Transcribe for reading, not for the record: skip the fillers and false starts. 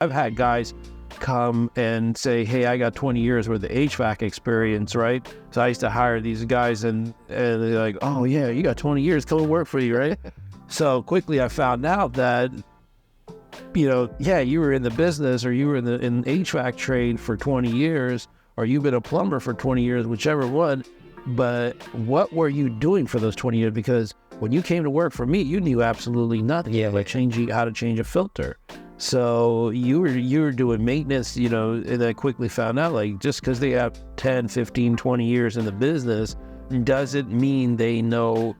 I've had guys come and say, hey, I got 20 years worth of HVAC experience, right? So I used to hire these guys and they're like, oh yeah, you got 20 years, come and work for you, right? So quickly I found out that, yeah, you were in the business, or you were in HVAC trade for 20 years, or you've been a plumber for 20 years, whichever one. But what were you doing for those 20 years? Because when you came to work for me, you knew absolutely nothing. Yeah, like how to change a filter. So you were doing maintenance, and I quickly found out, like, just because they have 10, 15, 20 years in the business doesn't mean they know